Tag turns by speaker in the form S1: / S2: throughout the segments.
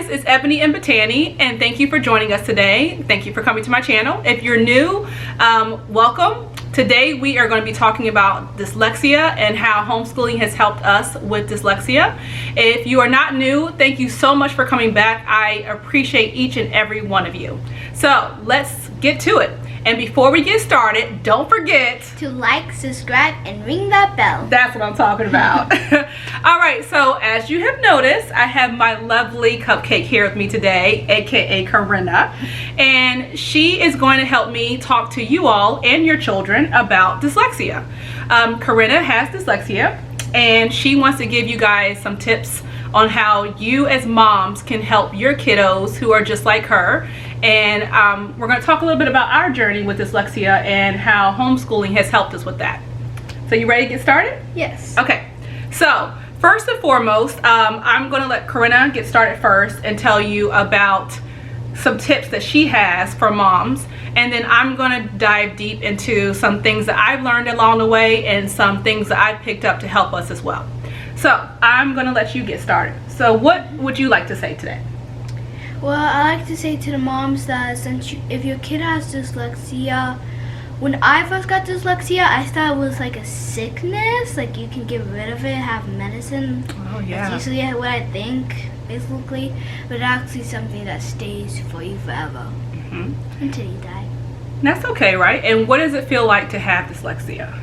S1: guys, it's Ebony and Botany, and thank you for joining us today. Thank you for coming to my channel. If you're new, welcome. Today we are going to be talking about dyslexia and how homeschooling has helped us with dyslexia. If you are not new, thank you so much for coming back. I appreciate each and every one of you. So let's get to it. And before we get started, don't forget
S2: to like, subscribe, and ring that bell.
S1: That's what I'm talking about. All right, so as you have noticed, I have my lovely cupcake here with me today, aka Corinna, and she is going to help me talk to you all and your children about dyslexia. Corinna has dyslexia, and she wants to give you guys some tips on how you as moms can help your kiddos who are just like her. And we're going to talk a little bit about our journey with dyslexia and how homeschooling has helped us with that. So you ready to get started?
S2: Yes.
S1: Okay, so first and foremost, I'm going to let Corinna get started first and tell you about some tips that she has for moms, and then I'm going to dive deep into some things that I've learned along the way and some things that I've picked up to help us as well. So I'm going to let you get started. So what would you like to say today?
S2: Well, I like to say to the moms that if your kid has dyslexia, when I first got dyslexia, I thought it was like a sickness, like you can get rid of it, have medicine.
S1: Oh yeah.
S2: That's usually what I think, basically, but it's actually something that stays for you forever, until you die.
S1: That's okay, right? And what does it feel like to have dyslexia?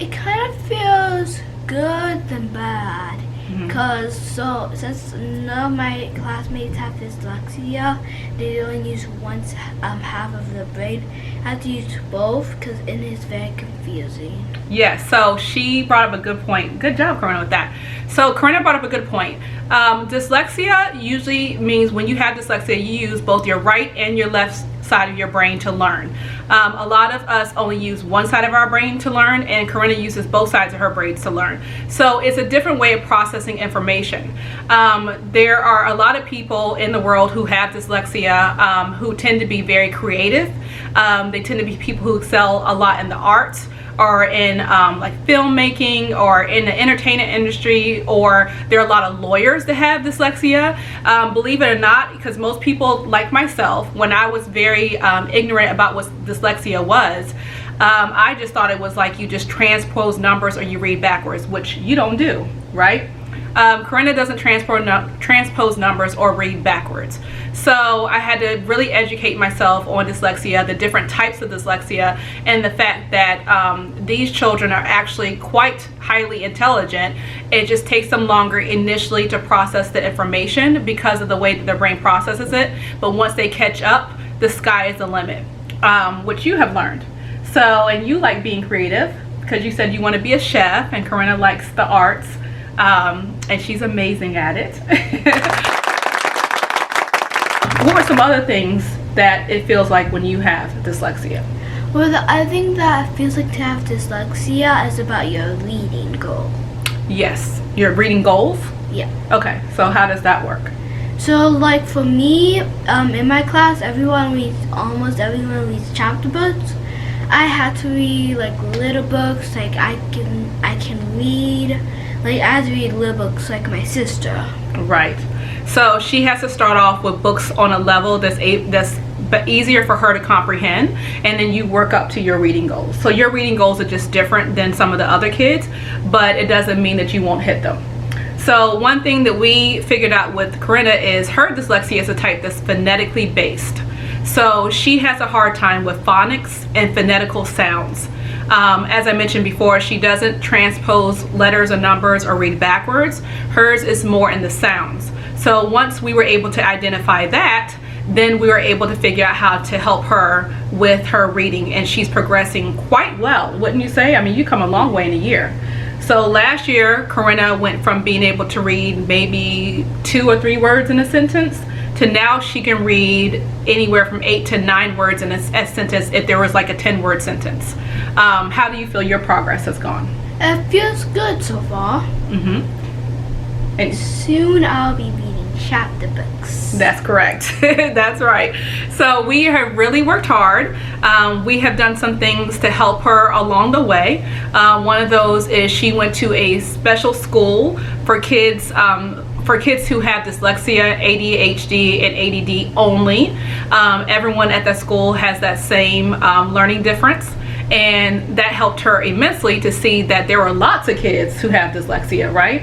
S2: It kind of feels good than bad. Because since none of my classmates have dyslexia, they only use half of the brain. I have to use both because it is very confusing.
S1: Yes, so she brought up a good point. Good job, Corinna, with that. So Corinna brought up a good point. Dyslexia usually means when you have dyslexia, you use both your right and your left side of your brain to learn. A lot of us only use one side of our brain to learn, and Corinna uses both sides of her brains to learn. So it's a different way of processing information. There are a lot of people in the world who have dyslexia who tend to be very creative. They tend to be people who excel a lot in the arts, or in like filmmaking, or in the entertainment industry, or there are a lot of lawyers that have dyslexia. Believe it or not, because most people like myself, when I was very ignorant about what dyslexia was, I just thought it was like you just transpose numbers or you read backwards, which you don't do, right? Corinna doesn't transpose numbers or read backwards. So I had to really educate myself on dyslexia, the different types of dyslexia, and the fact that these children are actually quite highly intelligent. It just takes them longer initially to process the information because of the way that their brain processes it. But once they catch up, the sky is the limit, which you have learned. So, and you like being creative because you said you want to be a chef, and Corinna likes the arts. And she's amazing at it. What are some other things that it feels like when you have dyslexia?
S2: Well, I think that it feels like to have dyslexia is about your reading goal.
S1: Yes, your reading goals?
S2: Yeah.
S1: Okay, so how does that work?
S2: So, like for me, in my class, almost everyone reads chapter books. I had to read like little books, like I can read. Like I had to read little books like my sister. Right.
S1: So she has to start off with books on a level that's easier for her to comprehend, and then you work up to your reading goals. So your reading goals are just different than some of the other kids, but it doesn't mean that you won't hit them. So one thing that we figured out with Corinna is her dyslexia is a type that's phonetically based. So she has a hard time with phonics and phonetical sounds. As I mentioned before, she doesn't transpose letters or numbers or read backwards. Hers is more in the sounds. So once we were able to identify that, then we were able to figure out how to help her with her reading, and she's progressing quite well, wouldn't you say? I mean, you come a long way in a year. So last year, Corinna went from being able to read maybe 2 or 3 words in a sentence to now she can read anywhere from 8 to 9 words in a sentence if there was like a 10-word sentence. How do you feel your progress has gone?
S2: It feels good so far. And soon I'll be reading chapter books.
S1: That's correct. That's right. So we have really worked hard. We have done some things to help her along the way. One of those is she went to a special school for kids for kids who have dyslexia, ADHD, and ADD only. Everyone at that school has that same learning difference, and that helped her immensely to see that there were lots of kids who have dyslexia, right?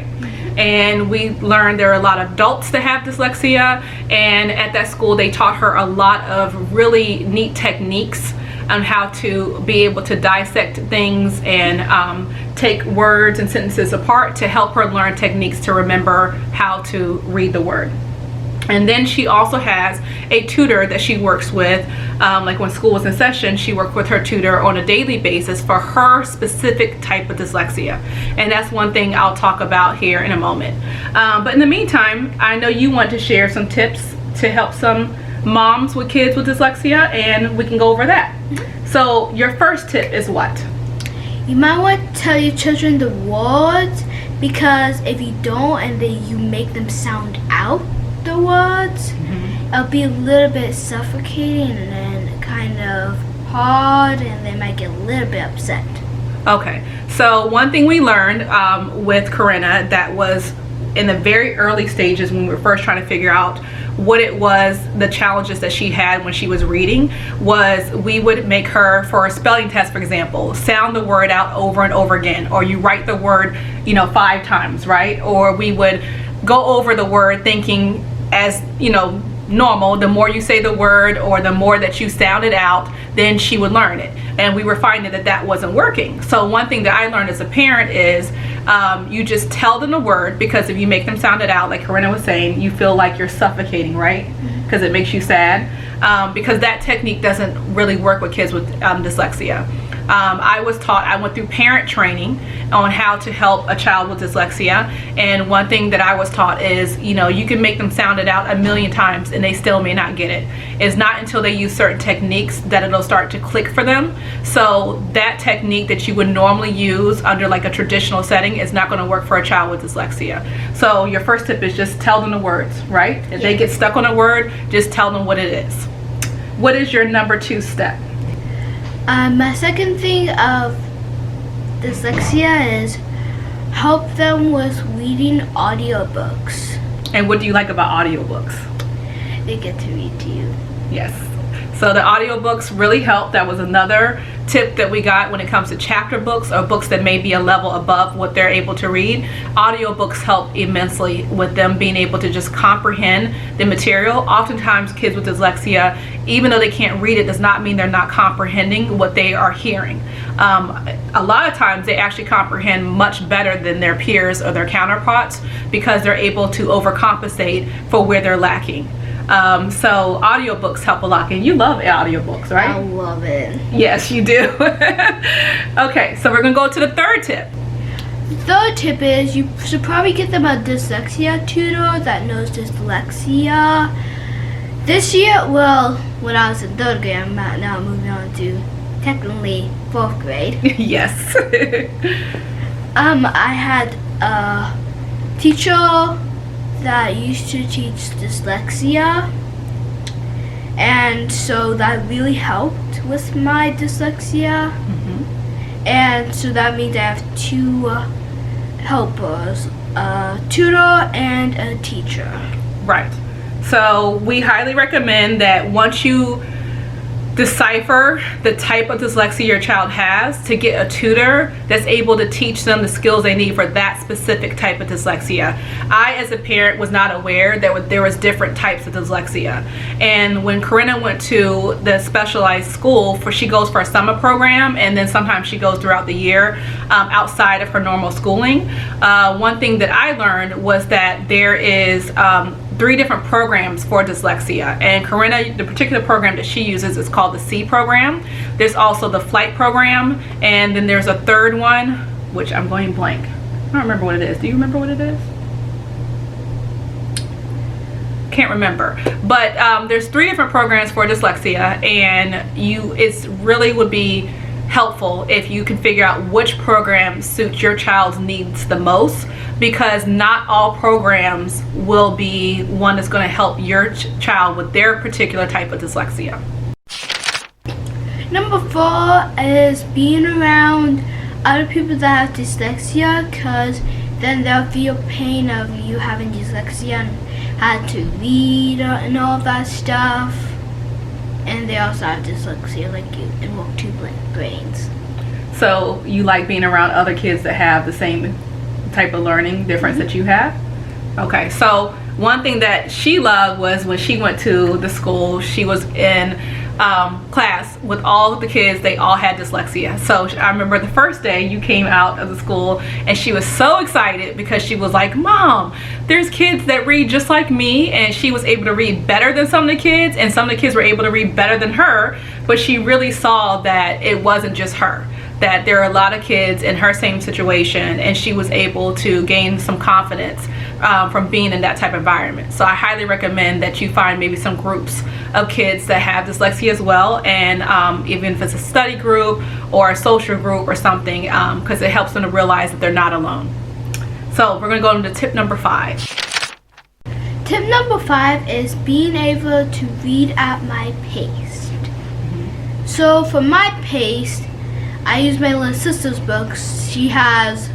S1: And we learned there are a lot of adults that have dyslexia, and at that school they taught her a lot of really neat techniques on how to be able to dissect things and take words and sentences apart to help her learn techniques to remember how to read the word. And then she also has a tutor that she works with, like when school was in session, she worked with her tutor on a daily basis for her specific type of dyslexia. And that's one thing I'll talk about here in a moment. But in the meantime, I know you want to share some tips to help some moms with kids with dyslexia, and we can go over that. So your first tip is what?
S2: You might want to tell your children the words, because if you don't and then you make them sound out the words, it'll be a little bit suffocating and kind of hard, and they might get a little bit upset.
S1: Okay, so one thing we learned with Corinna that was in the very early stages when we were first trying to figure out what it was, the challenges that she had when she was reading, was we would make her, for a spelling test for example, sound the word out over and over again, or you write the word 5 times, right? Or we would go over the word thinking, as normal, the more you say the word or the more that you sound it out, then she would learn it. And we were finding that that wasn't working. So one thing that I learned as a parent is you just tell them the word, because if you make them sound it out, like Corinna was saying, you feel like you're suffocating, right? Because it makes you sad. Because that technique doesn't really work with kids with dyslexia. I went through parent training on how to help a child with dyslexia, and one thing that I was taught is, you can make them sound it out 1,000,000 times and they still may not get it. It's not until they use certain techniques that it'll start to click for them. So that technique that you would normally use under like a traditional setting is not going to work for a child with dyslexia. So your first tip is just tell them the words, right? If they get stuck on a word, just tell them what it is. What is your number 2 step?
S2: My second thing of dyslexia is help them with reading audiobooks.
S1: And what do you like about audiobooks?
S2: They get to read to you.
S1: Yes. So the audiobooks really help. That was another tip that we got when it comes to chapter books or books that may be a level above what they're able to read. Audiobooks help immensely with them being able to just comprehend the material. Oftentimes kids with dyslexia, even though they can't read it, does not mean they're not comprehending what they are hearing. A lot of times they actually comprehend much better than their peers or their counterparts, because they're able to overcompensate for where they're lacking. So audiobooks help a lot, and you love audiobooks, right?
S2: I love it.
S1: Yes, you do. Okay, so we're gonna go to the third tip.
S2: The third tip is you should probably get them a dyslexia tutor that knows dyslexia. This year, well, when I was in 3rd grade, I'm now moving on to technically 4th grade.
S1: Yes.
S2: I had a teacher that used to teach dyslexia, and so that really helped with my dyslexia. And so that means I have 2 helpers, a tutor and a teacher.
S1: Right. So we highly recommend that once you decipher the type of dyslexia your child has, to get a tutor that's able to teach them the skills they need for that specific type of dyslexia. I, as a parent, was not aware that there was different types of dyslexia. And when Corinna went to the specialized school, she goes for a summer program, and then sometimes she goes throughout the year outside of her normal schooling. One thing that I learned was that there is 3 different programs for dyslexia, and Corinna, the particular program that she uses is called the C program. There's also the flight program, and then there's a 3rd one, which I'm going blank. I don't remember what it is. Do you remember what it is? Can't remember. But there's 3 different programs for dyslexia, and it's really would be helpful if you can figure out which program suits your child's needs the most, because not all programs will be one that's going to help your child with their particular type of dyslexia.
S2: Number 4 is being around other people that have dyslexia, because then they'll feel pain of you having dyslexia and how to read and all that stuff. And they also have dyslexia, like you, and work two brains.
S1: So you like being around other kids that have the same type of learning difference that you have? Okay, so one thing that she loved was when she went to the school, she was in class with all of the kids. They all had dyslexia. So I remember the first day you came out of the school and she was so excited because she was like, Mom, there's kids that read just like me, and she was able to read better than some of the kids, and some of the kids were able to read better than her. But she really saw that it wasn't just her, that there are a lot of kids in her same situation, and she was able to gain some confidence from being in that type of environment. So I highly recommend that you find maybe some groups of kids that have dyslexia as well, and even if it's a study group or a social group or something, because it helps them to realize that they're not alone. So we're going to go into tip number 5.
S2: Tip number 5 is being able to read at my pace. So for my pace, I use my little sister's books. She has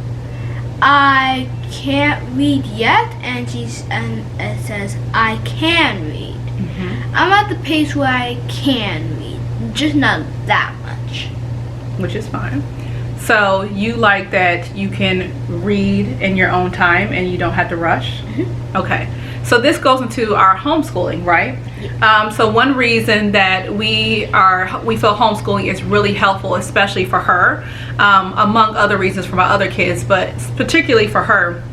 S2: I can't read yet, and it says I can read. I'm at the pace where I can read, just not that much.
S1: Which is fine. So you like that you can read in your own time and you don't have to rush? Okay. So this goes into our homeschooling, right? So one reason that we feel homeschooling is really helpful, especially for her, among other reasons for my other kids, but particularly for her,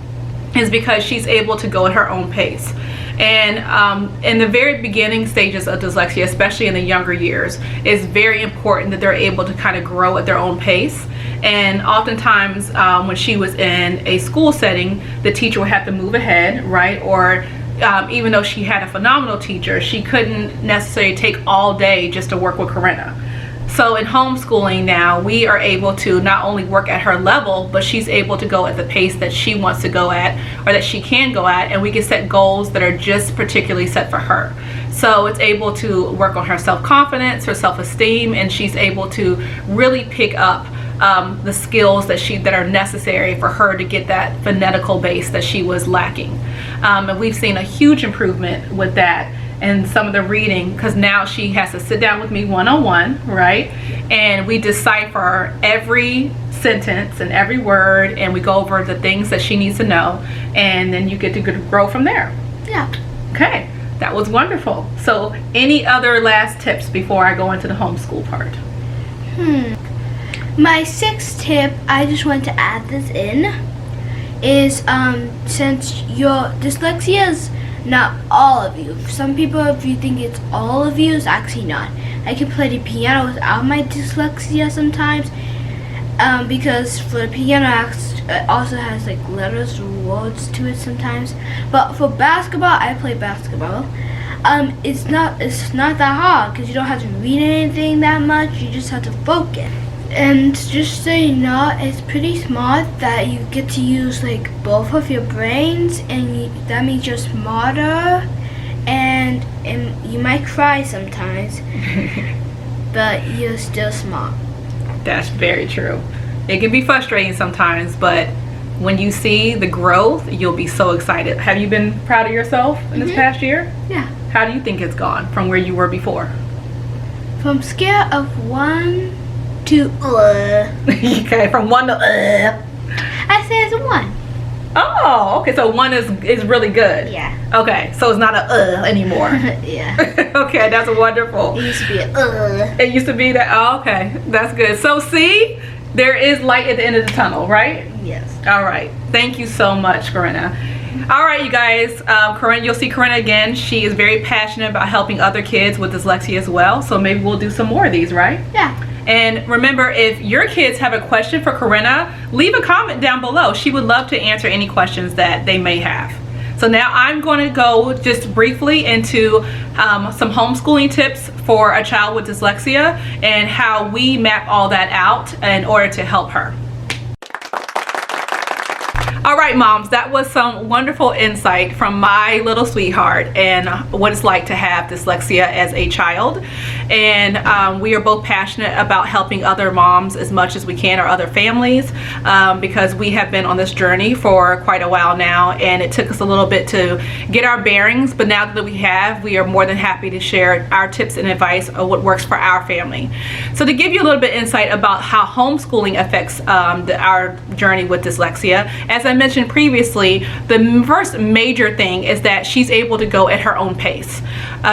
S1: is because she's able to go at her own pace. And in the very beginning stages of dyslexia, especially in the younger years, it's very important that they're able to kind of grow at their own pace. And oftentimes when she was in a school setting, the teacher would have to move ahead, right? Or even though she had a phenomenal teacher, she couldn't necessarily take all day just to work with Corinna. So in homeschooling now, we are able to not only work at her level, but she's able to go at the pace that she wants to go at, or that she can go at, and we can set goals that are just particularly set for her. So it's able to work on her self-confidence, her self-esteem, and she's able to really pick up the skills that are necessary for her to get that phonetical base that she was lacking. And we've seen a huge improvement with that and some of the reading, because now she has to sit down with me one-on-one, right? And we decipher every sentence and every word, and we go over the things that she needs to know, and then you get to grow from there.
S2: Yeah.
S1: Okay, that was wonderful. So any other last tips before I go into the homeschool part?
S2: My 6th tip, I just want to add this in, is since your dyslexia is not all of you. Some people, if you think it's all of you, it's actually not. I can play the piano without my dyslexia sometimes, because for the piano it also has like letters or words to it sometimes. But for basketball, I play basketball. It's not that hard because you don't have to read anything that much. You just have to focus. And just so you know, it's pretty smart that you get to use like both of your brains, and that means you're smarter, and you might cry sometimes, but you're still smart.
S1: That's very true. It can be frustrating sometimes, but when you see the growth, you'll be so excited. Have you been proud of yourself in this past year?
S2: Yeah.
S1: How do you think it's gone from where you were before?
S2: From scale of 1 to
S1: Okay, from 1 to
S2: I say it's a 1.
S1: Oh, okay, so 1 is really good.
S2: Yeah.
S1: Okay, so it's not a anymore.
S2: Yeah.
S1: Okay, that's wonderful.
S2: It used to be a
S1: It used to be that. Oh, okay, that's good. So see, there is light at the end of the tunnel, right?
S2: Yes.
S1: All right, thank you so much, Corinna. All right, you guys, Corinna, you'll see Corinna again. She is very passionate about helping other kids with dyslexia as well, so maybe we'll do some more of these, right?
S2: Yeah.
S1: And remember, if your kids have a question for Corinna, leave a comment down below. She would love to answer any questions that they may have. So now I'm going to go just briefly into some homeschooling tips for a child with dyslexia and how we map all that out in order to help her. All right, moms, that was some wonderful insight from my little sweetheart and what it's like to have dyslexia as a child. and we are both passionate about helping other moms as much as we can, or other families, because we have been on this journey for quite a while now, and it took us a little bit to get our bearings, but now that we are more than happy to share our tips and advice of what works for our family. So to give you a little bit insight about how homeschooling affects our journey with dyslexia, as I mentioned previously, the first major thing is that she's able to go at her own pace.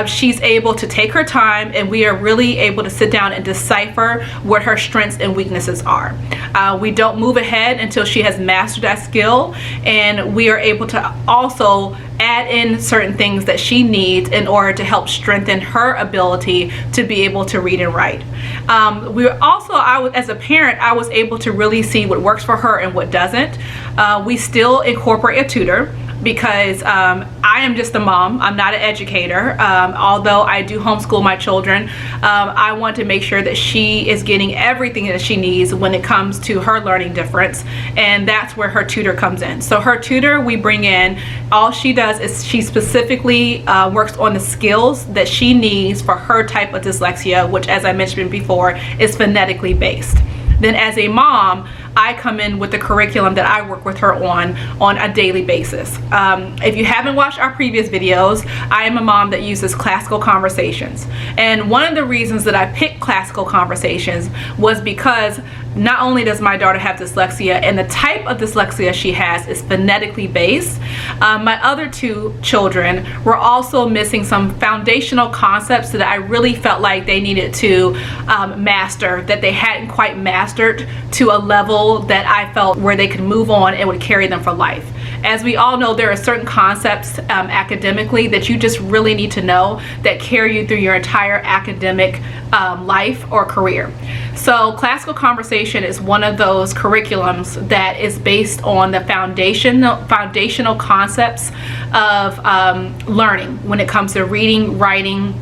S1: She's able to take her time, and we are really able to sit down and decipher what her strengths and weaknesses are. We don't move ahead until she has mastered that skill, and we are able to also add in certain things that she needs in order to help strengthen her ability to be able to read and write. As a parent, I was able to really see what works for her and what doesn't. We still incorporate a tutor, because I am just a mom. I'm not an educator. Although I do homeschool my children, I want to make sure that she is getting everything that she needs when it comes to her learning difference, and that's where her tutor comes in. So her tutor, we bring in, all she does is she specifically works on the skills that she needs for her type of dyslexia, which, as I mentioned before, is phonetically based. Then as a mom, I come in with the curriculum that I work with her on a daily basis. If you haven't watched our previous videos, I am a mom that uses classical conversations. And one of the reasons that I picked classical conversations was because not only does my daughter have dyslexia, and the type of dyslexia she has is phonetically based, my other two children were also missing some foundational concepts that I really felt like they needed to master, that they hadn't quite mastered to a level that I felt where they could move on and would carry them for life. As we all know, there are certain concepts academically that you just really need to know that carry you through your entire academic life or career. So classical conversation is one of those curriculums that is based on the foundational concepts of learning when it comes to reading, writing,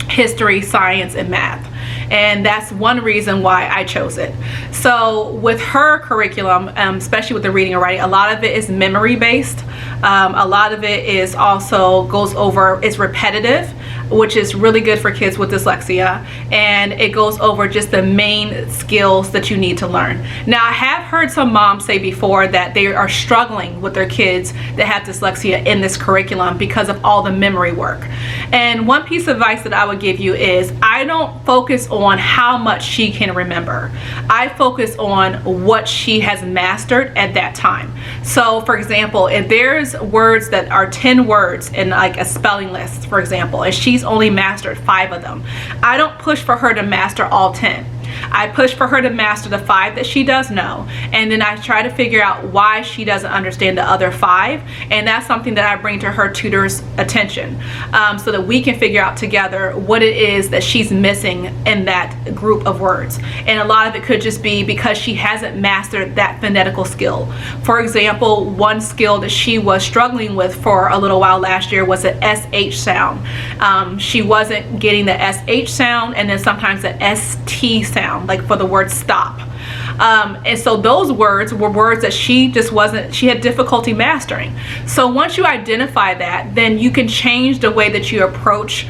S1: history, science, and math. And that's one reason why I chose it. So with her curriculum, especially with the reading and writing, a lot of it is memory based. A lot of it is also is repetitive, which is really good for kids with dyslexia, and it goes over just the main skills that you need to learn. Now, I have heard some moms say before that they are struggling with their kids that have dyslexia in this curriculum because of all the memory work. And one piece of advice that I would give you is, I don't focus on how much she can remember. I focus on what she has mastered at that time. So for example, if there's words that are 10 words in like a spelling list, for example, and she's only mastered 5 of them, I don't push for her to master all 10. I push for her to master the 5 that she does know, and then I try to figure out why she doesn't understand the other 5, and that's something that I bring to her tutor's attention, so that we can figure out together what it is that she's missing in that group of words. And a lot of it could just be because she hasn't mastered that phonetical skill. For example, one skill that she was struggling with for a little while last year was the SH sound. She wasn't getting the SH sound, and then sometimes the ST sound, like for the word stop. And so those words were words that she had difficulty mastering. So once you identify that, then you can change the way that you approach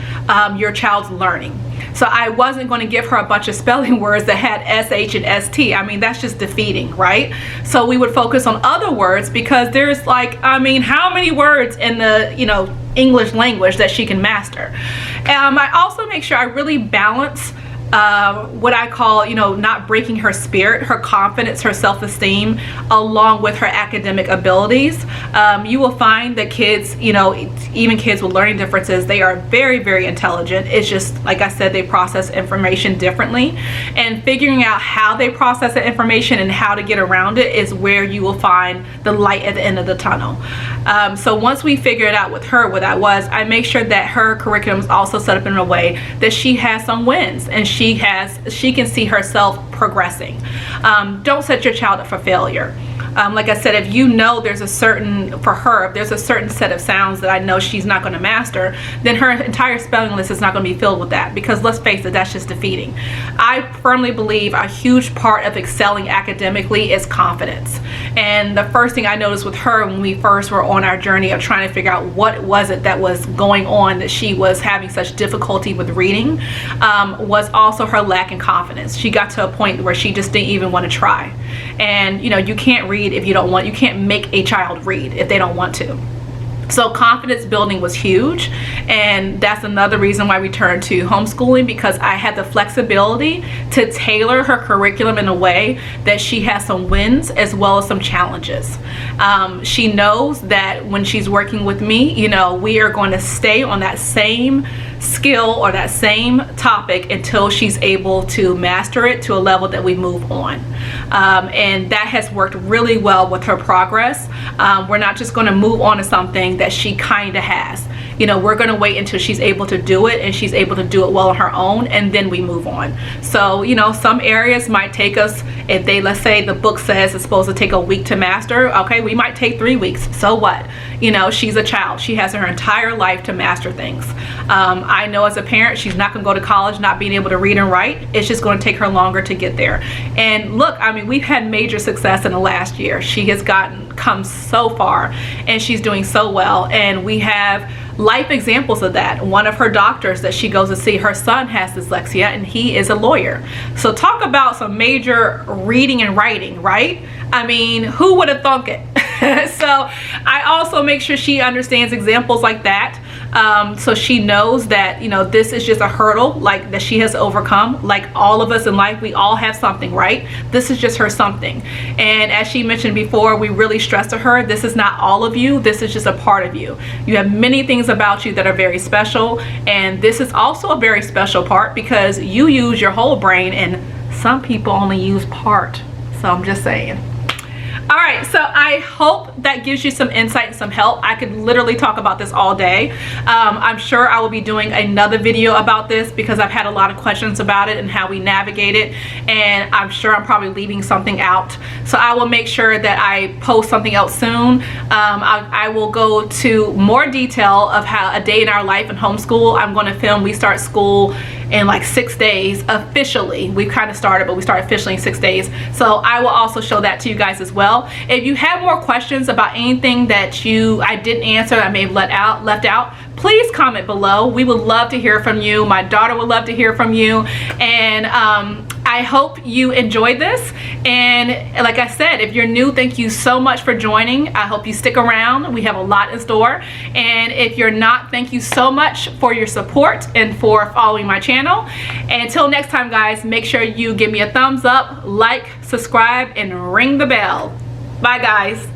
S1: your child's learning. So I wasn't going to give her a bunch of spelling words that had SH and ST. I mean, that's just defeating, right? So we would focus on other words, because there's how many words in the, English language that she can master. I also make sure I really balance what I call, not breaking her spirit, her confidence, her self-esteem, along with her academic abilities. You will find that kids, even kids with learning differences, they are very, very intelligent. It's just, like I said, they process information differently. And figuring out how they process the information and how to get around it is where you will find the light at the end of the tunnel. So once we figured out with her what that was, I make sure that her curriculum is also set up in a way that she has some wins, and she can see herself progressing. Don't set your child up for failure. Like I said, if you know there's a certain, for her, if there's a certain set of sounds that I know she's not going to master, then her entire spelling list is not going to be filled with that, because let's face it, that's just defeating. I firmly believe a huge part of excelling academically is confidence. And the first thing I noticed with her when we first were on our journey of trying to figure out what was it that was going on that she was having such difficulty with reading, was also her lack in confidence. She got to a point where she just didn't even want to try. And you know, you can't read if you don't want. You can't make a child read if they don't want to. So confidence building was huge, and that's another reason why we turned to homeschooling, because I had the flexibility to tailor her curriculum in a way that she has some wins as well as some challenges. She knows that when she's working with me, you know, we are going to stay on that same skill or that same topic until she's able to master it to a level that we move on. And that has worked really well with her progress. We're not just going to move on to something that she kind of has. You know, we're going to wait until she's able to do it and she's able to do it well on her own, and then we move on. So, you know, some areas might take us, if they, let's say the book says it's supposed to take a week to master, okay, we might take 3 weeks. So what? You know, she's a child. She has her entire life to master things. I know as a parent, she's not going to go to college not being able to read and write. It's just going to take her longer to get there. And look, I mean, we've had major success in the last year. She has come so far, and she's doing so well. And we have life examples of that. One of her doctors that she goes to see, her son has dyslexia, and he is a lawyer. So talk about some major reading and writing, right? I mean, who would have thunk it? So I also make sure she understands examples like that, so she knows that, you know, this is just a hurdle like that she has overcome. Like all of us in life, we all have something, right? This is just her something. And as she mentioned before, we really stress to her, this is not all of you, this is just a part of you. You have many things about you that are very special, and this is also a very special part because you use your whole brain and some people only use part. So I'm just saying. All right, so I hope that gives you some insight and some help. I could literally talk about this all day. I'm sure I will be doing another video about this because I've had a lot of questions about it and how we navigate it, and I'm sure I'm probably leaving something out. So I will make sure that I post something else soon. I will go to more detail of how a day in our life in homeschool. I'm going to film. We start school in like 6 days officially. We kind of started, but we start officially in 6 days. So I will also show that to you guys as well. If you have more questions about anything that I didn't answer, I may have left out, please comment below. We would love to hear from you. My daughter would love to hear from you. And I hope you enjoyed this. And like I said, if you're new, thank you so much for joining. I hope you stick around. We have a lot in store. And if you're not, thank you so much for your support and for following my channel. And until next time, guys, make sure you give me a thumbs up, like, subscribe, and ring the bell. Bye, guys.